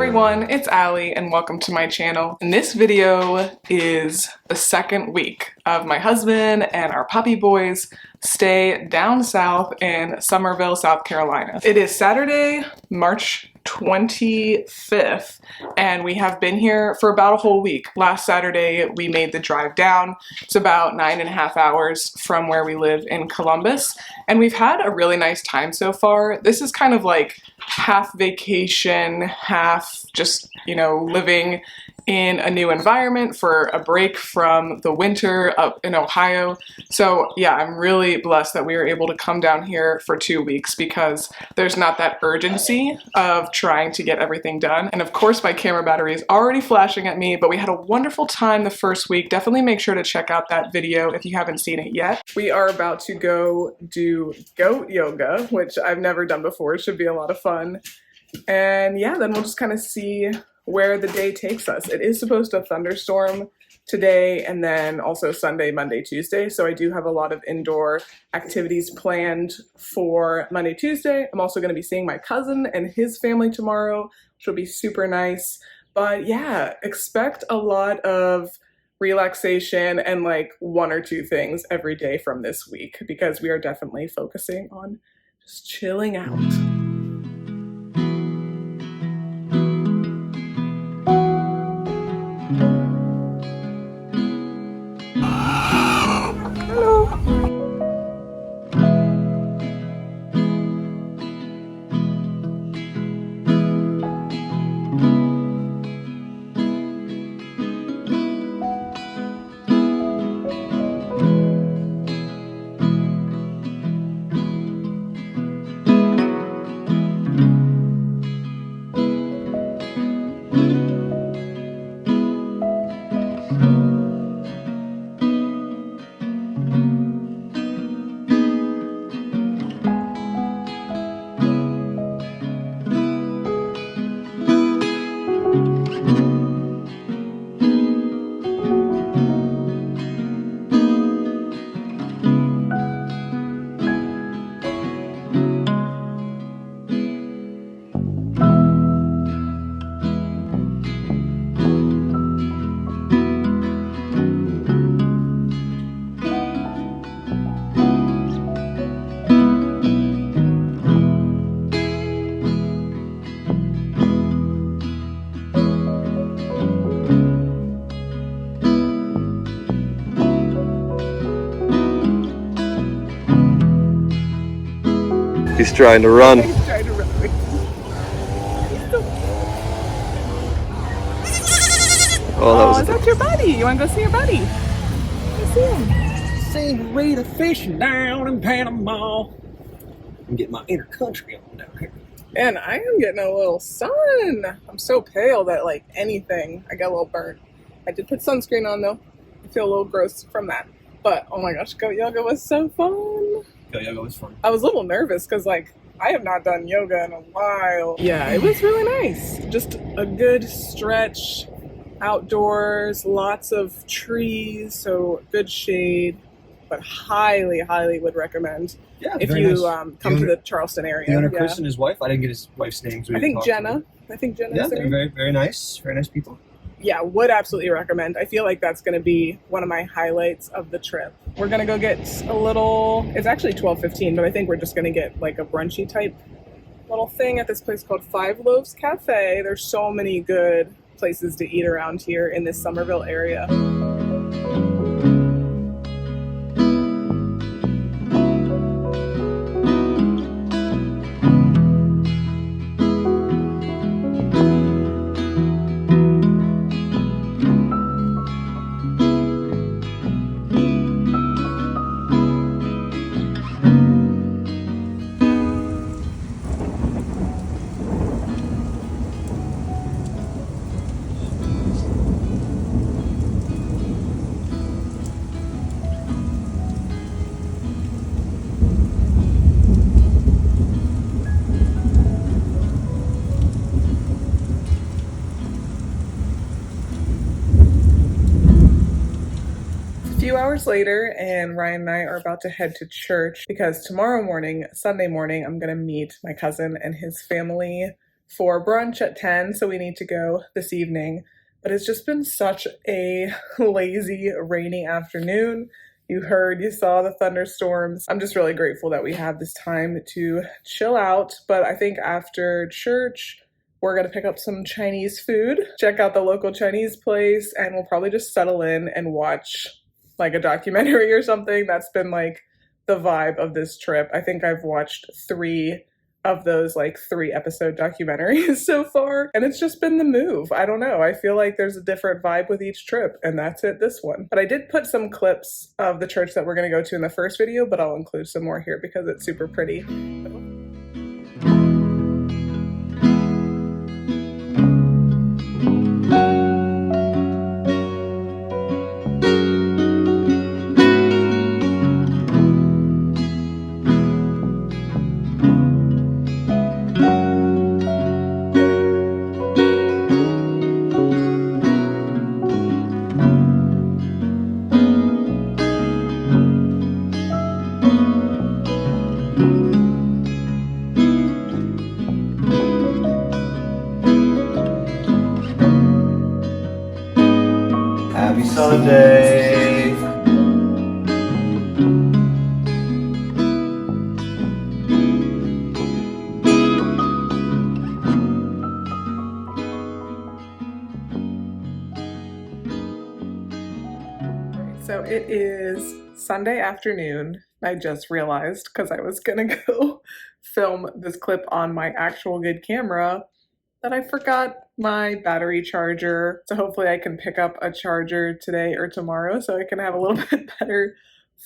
everyone, it's Allie and welcome to my channel. And this video is the second week of my husband and our puppy boys stay down south in Summerville, South Carolina. It is Saturday, March 25th, and we have been here for about a whole week. Last Saturday, we made the drive down. It's about 9.5 hours from where we live in Columbus, and we've had a really nice time so far. This is kind of like half vacation, half just, living in a new environment for a break from the winter up in Ohio. So yeah, I'm really blessed that we were able to come down here for 2 weeks because there's not that urgency of trying to get everything done. And of course my camera battery is already flashing at me, but we had a wonderful time the first week. Definitely make sure to check out that video if you haven't seen it yet. We are about to go do goat yoga, which I've never done before. It should be a lot of fun. And yeah, then we'll just kind of see where the day takes us. It is supposed to thunderstorm today and then also Sunday, Monday, Tuesday. So I do have a lot of indoor activities planned for Monday, Tuesday. I'm also going to be seeing my cousin and his family tomorrow, which will be super nice. But yeah, expect a lot of relaxation and like 1 or 2 things every day from this week because we are definitely focusing on just chilling out. He's trying to run. He's trying to run. Oh, is that your buddy? You want to go see your buddy? Go see him. Same rate of fishing down in Panama. And get my inner country on down here. And I am getting a little sun. I'm so pale that like anything, I get a little burnt. I did put sunscreen on though. I feel a little gross from that. But oh my gosh, goat yoga was so fun. Goat yoga was fun. I was a little nervous because like I have not done yoga in a while. Yeah, it was really nice. Just a good stretch outdoors, lots of trees, so good shade, but highly, highly would recommend if you nice. come to the Charleston area. The owner, Chris, and his wife. I didn't get his wife's name. So I think Jenna. Yeah, they're very, very nice. Very nice people. Yeah, would absolutely recommend. I feel like that's going to be one of my highlights of the trip. We're going to go get a little, it's actually 12:15, but I think we're just going to get like a brunchy type little thing at this place called Five Loaves Cafe. There's so many good places to eat around here in this Summerville area. few hours later, and Ryan and I are about to head to church because tomorrow morning, Sunday morning, I'm gonna meet my cousin and his family for brunch at 10, so we need to go this evening. But it's just been such a lazy, rainy afternoon. You saw the thunderstorms. I'm just really grateful that we have this time to chill out. But I think after church, we're gonna pick up some Chinese food, check out the local Chinese place, and we'll probably just settle in and watch like a documentary or something. That's been like the vibe of this trip. I think I've watched 3 of those like 3-episode documentaries so far, and it's just been the move. I don't know, I feel like there's a different vibe with each trip, and that's it this one. But I did put some clips of the church that we're gonna go to in the first video, but I'll include some more here because it's super pretty. Happy Sunday. So it is Sunday afternoon. I just realized because I was gonna go film this clip on my actual good camera that I forgot my battery charger. So hopefully I can pick up a charger today or tomorrow so I can have a little bit better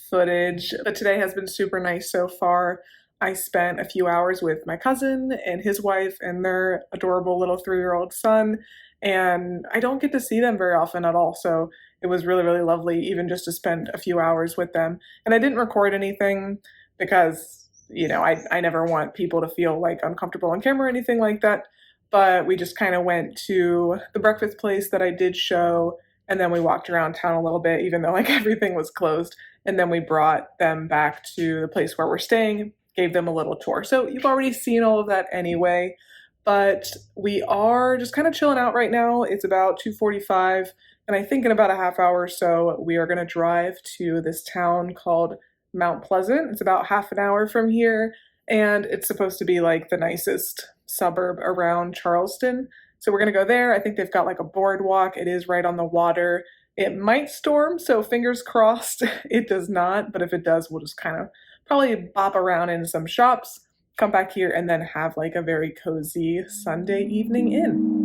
footage. But today has been super nice so far. I spent a few hours with my cousin and his wife and their adorable little 3-year-old son, and I don't get to see them very often at all, so it was really, really lovely even just to spend a few hours with them. And I didn't record anything because, you know, I never want people to feel like uncomfortable on camera or anything like that. But we just kind of went to the breakfast place that I did show, and then we walked around town a little bit, even though like everything was closed. And then we brought them back to the place where we're staying, gave them a little tour. So you've already seen all of that anyway, but we are just kind of chilling out right now. It's about 2:45, and I think in about a half hour or so, we are gonna drive to this town called Mount Pleasant. It's about half an hour from here, and it's supposed to be like the nicest suburb around Charleston. So we're gonna go there. I think they've got like a boardwalk. It is right on the water. It might storm, so fingers crossed it does not, but if it does, we'll just kind of probably bop around in some shops, come back here, and then have like a very cozy Sunday evening in.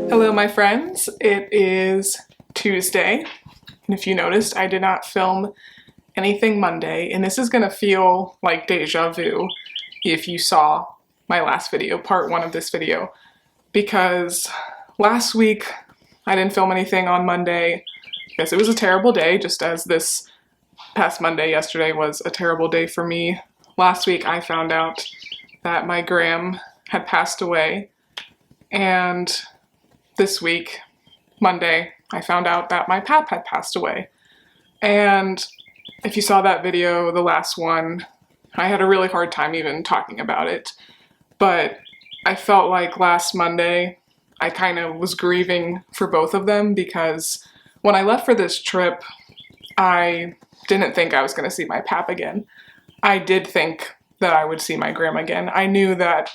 Hello, my friends. It is Tuesday, and if you noticed, I did not film anything Monday, and this is gonna feel like deja vu if you saw my last video, part 1 of this video, because last week I didn't film anything on Monday. I guess it was a terrible day, just as this past Monday, yesterday, was a terrible day for me. Last week I found out that my gram had passed away, and this week, Monday, I found out that my pap had passed away. And if you saw that video, the last one, I had a really hard time even talking about it. But I felt like last Monday, I kind of was grieving for both of them because when I left for this trip, I didn't think I was going to see my pap again. I did think that I would see my grandma again. I knew that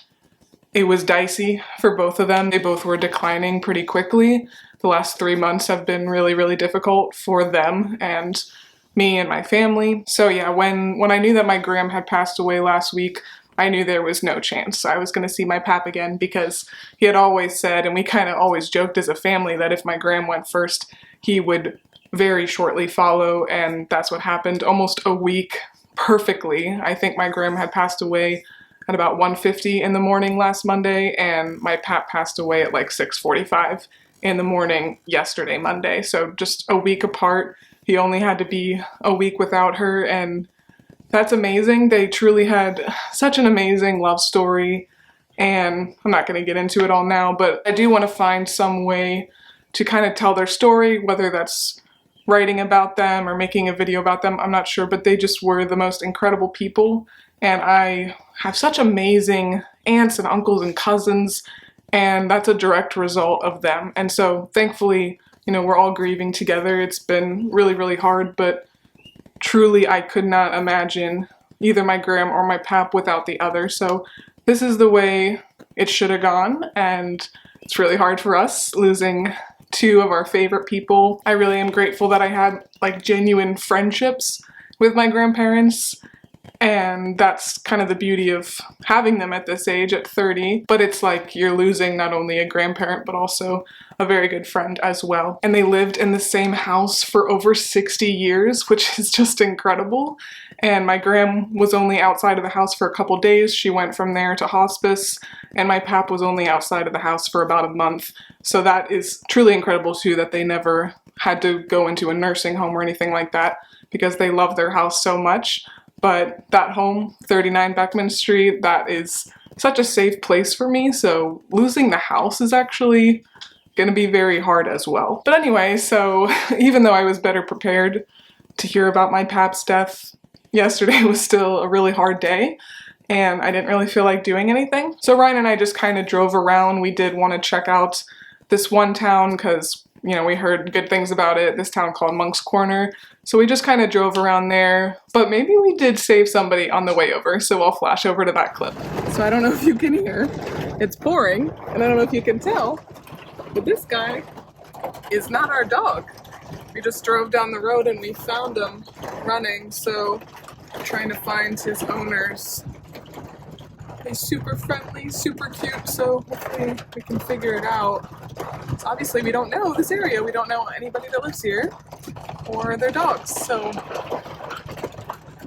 it was dicey for both of them. They both were declining pretty quickly. The last 3 months have been really, really difficult for them and me and my family. So yeah, when I knew that my gram had passed away last week, I knew there was no chance I was going to see my pap again, because he had always said, and we kind of always joked as a family, that if my gram went first, he would very shortly follow, and that's what happened. Almost a week perfectly. I think my gram had passed away at about 1:50 in the morning last Monday, and my pap passed away at like 6:45 in the morning yesterday, Monday. So just a week apart. He only had to be a week without her, and that's amazing. They truly had such an amazing love story, and I'm not going to get into it all now, but I do want to find some way to kind of tell their story, whether that's writing about them or making a video about them, I'm not sure, but they just were the most incredible people, and I have such amazing aunts and uncles and cousins, and that's a direct result of them. And so thankfully, you know, we're all grieving together. It's been really, really hard, but truly, I could not imagine either my gram or my pap without the other. So this is the way it should have gone, and it's really hard for us losing two of our favorite people. I really am grateful that I had like genuine friendships with my grandparents, and that's kind of the beauty of having them at this age at 30. But it's like you're losing not only a grandparent, but also a very good friend as well. And they lived in the same house for over 60 years, which is just incredible. And my gram was only outside of the house for a couple days. She went from there to hospice, and my pap was only outside of the house for about a month. So that is truly incredible too, that they never had to go into a nursing home or anything like that, because they love their house so much. But that home, 39 Beckman Street, that is such a safe place for me, so losing the house is actually gonna be very hard as well. But anyway, so even though I was better prepared to hear about my pap's death, yesterday was still a really hard day, and I didn't really feel like doing anything. So Ryan and I just kind of drove around. We did want to check out this one town because, you know, we heard good things about it, this town called Monk's Corner. So we just kind of drove around there, but maybe we did save somebody on the way over, so I'll flash over to that clip. So I don't know if you can hear, it's pouring, and I don't know if you can tell, but this guy is not our dog. We just drove down the road and we found him running, so we're trying to find his owners. He's super friendly, super cute, so hopefully we can figure it out. So obviously we don't know this area, we don't know anybody that lives here or their dogs, so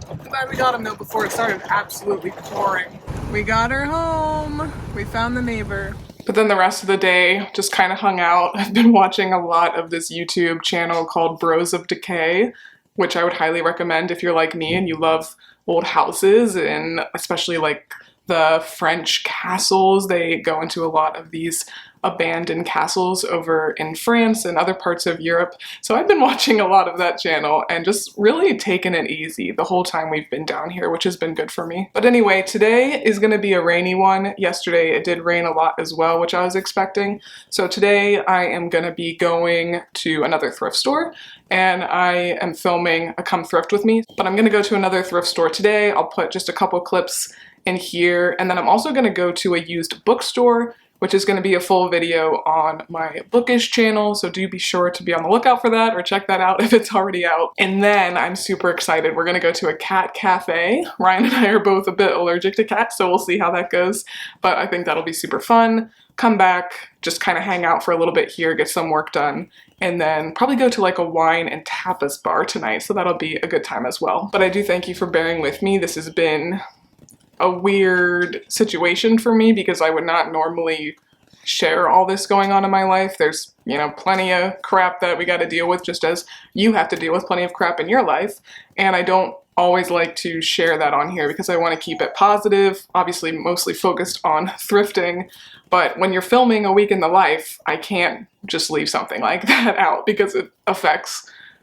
I'm glad we got him though before it started absolutely pouring. We got her home, we found the neighbor. But then the rest of the day just kind of hung out. I've been watching a lot of this YouTube channel called Bros of Decay, which I would highly recommend if you're like me and you love old houses, and especially like the French castles. They go into a lot of these abandoned castles over in France and other parts of Europe. So I've been watching a lot of that channel and just really taking it easy the whole time we've been down here, which has been good for me. But anyway, today is going to be a rainy one. Yesterday it did rain a lot as well, which I was expecting. So today I am going to be going to another thrift store, and I am filming a Come Thrift With Me. But I'm going to go to another thrift store today. I'll put just a couple clips in here, and then I'm also going to go to a used bookstore, which is going to be a full video on my Bookish channel, so do be sure to be on the lookout for that, or check that out if it's already out. And then I'm super excited. We're going to go to a cat cafe. Ryan and I are both a bit allergic to cats, so we'll see how that goes, but I think that'll be super fun. Come back, just kind of hang out for a little bit here, get some work done, and then probably go to like a wine and tapas bar tonight, so that'll be a good time as well. But I do thank you for bearing with me. This has been a weird situation for me because I would not normally share all this going on in my life. There's, you know, plenty of crap that we got to deal with, just as you have to deal with plenty of crap in your life. And I don't always like to share that on here because I want to keep it positive, obviously mostly focused on thrifting. But when you're filming a week in the life, I can't just leave something like that out because it affects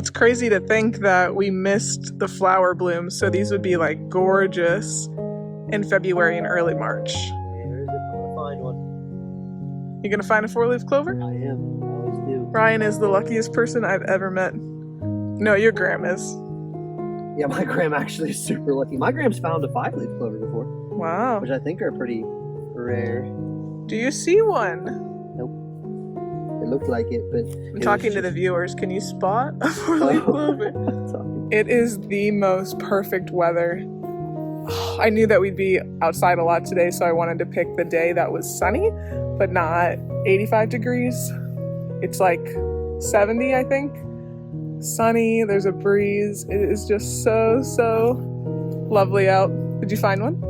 it's crazy to think that we missed the flower blooms, so these would be like gorgeous in February and early March. There's it. I'm gonna find one. You gonna find a 4-leaf clover? I am. I always do. Ryan is the luckiest person I've ever met. No, your gram is. Yeah, my gram actually is super lucky. My gram's found a 5-leaf clover before, Wow. which I think are pretty rare. Do you see one? Nope. It looked like it, but I'm talking to the viewers. Can you spot a 4-leaf clover? It is the most perfect weather. I knew that we'd be outside a lot today, so I wanted to pick the day that was sunny, but not 85 degrees. It's like 70, I think. Sunny, there's a breeze. It is just so lovely out. Did you find one?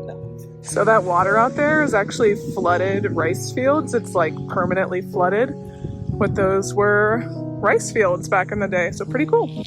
No. So that water out there is actually flooded rice fields. It's like permanently flooded, but those were rice fields back in the day, so pretty cool.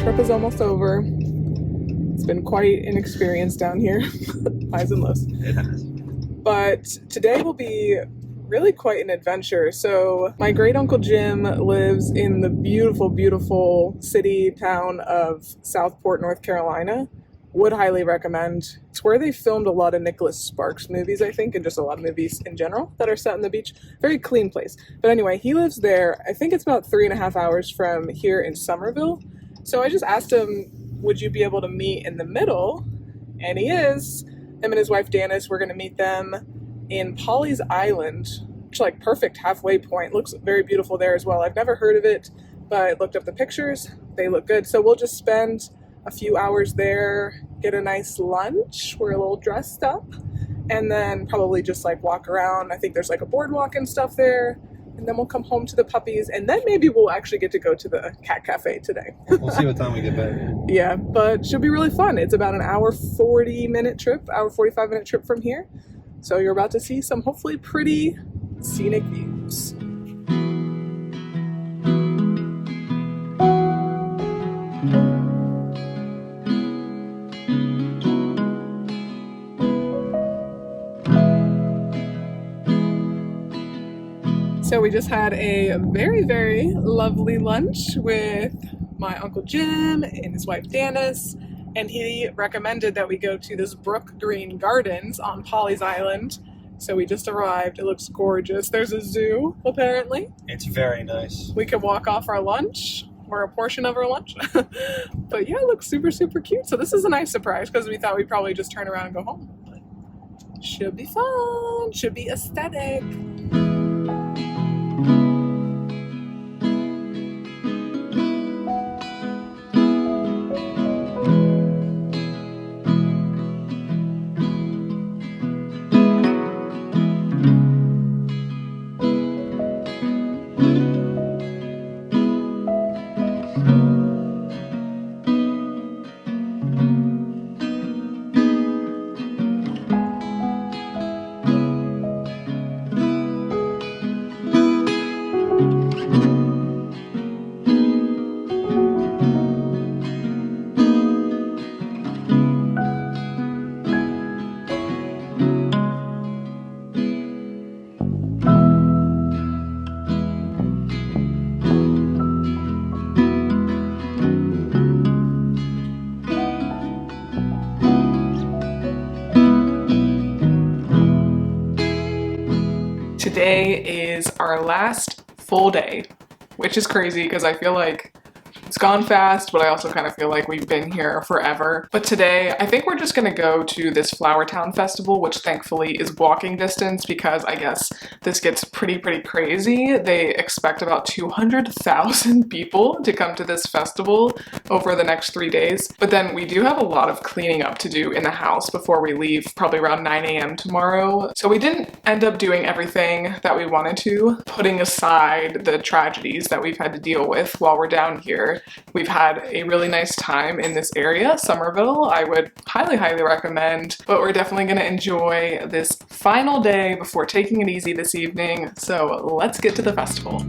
trip is almost over. It's been quite an experience down here, highs and lows. It has. But today will be really quite an adventure. So my great uncle Jim lives in the beautiful, beautiful city town of Southport, North Carolina, Would highly recommend. It's where they filmed a lot of Nicholas Sparks movies, I think, and just a lot of movies in general that are set on the beach. Very clean place. But anyway, he lives there. I think it's about 3.5 hours from here in Summerville. So I just asked him, would you be able to meet in the middle? And he is. Him and his wife, Danis, we're going to meet them in Polly's Island, which like perfect halfway point. Looks very beautiful there as well. I've never heard of it, but I looked up the pictures. They look good. So we'll just spend a few hours there, get a nice lunch. We're a little dressed up, and then probably just like walk around. I think there's like a boardwalk and stuff there, and then we'll come home to the puppies, and then maybe we'll actually get to go to the cat cafe today. We'll see what time we get back. Yeah, but should be really fun. It's about an hour 40-minute trip, hour 45-minute trip from here. So you're about to see some hopefully pretty scenic views. So we just had a very, very lovely lunch with my Uncle Jim and his wife Danis, and he recommended that we go to this Brook Green Gardens on Polly's Island. So we just arrived. It looks gorgeous. There's a zoo, apparently. It's very nice. We could walk off our lunch, or a portion of our lunch. But yeah, it looks super, super cute. So this is a nice surprise because we thought we'd probably just turn around and go home. But should be fun. Should be aesthetic. Today is our last full day, which is crazy because I feel like it's gone fast, but I also kind of feel like we've been here forever. But today, I think we're just gonna go to this Flower Town Festival, which thankfully is walking distance because I guess this gets pretty crazy. They expect about 200,000 people to come to this festival over the next 3 days. But then we do have a lot of cleaning up to do in the house before we leave, probably around 9 a.m. tomorrow. So we didn't end up doing everything that we wanted to, putting aside the tragedies that we've had to deal with while we're down here. We've had a really nice time in this area, Summerville. I would highly recommend, but we're definitely going to enjoy this final day before taking it easy this evening. So let's get to the festival.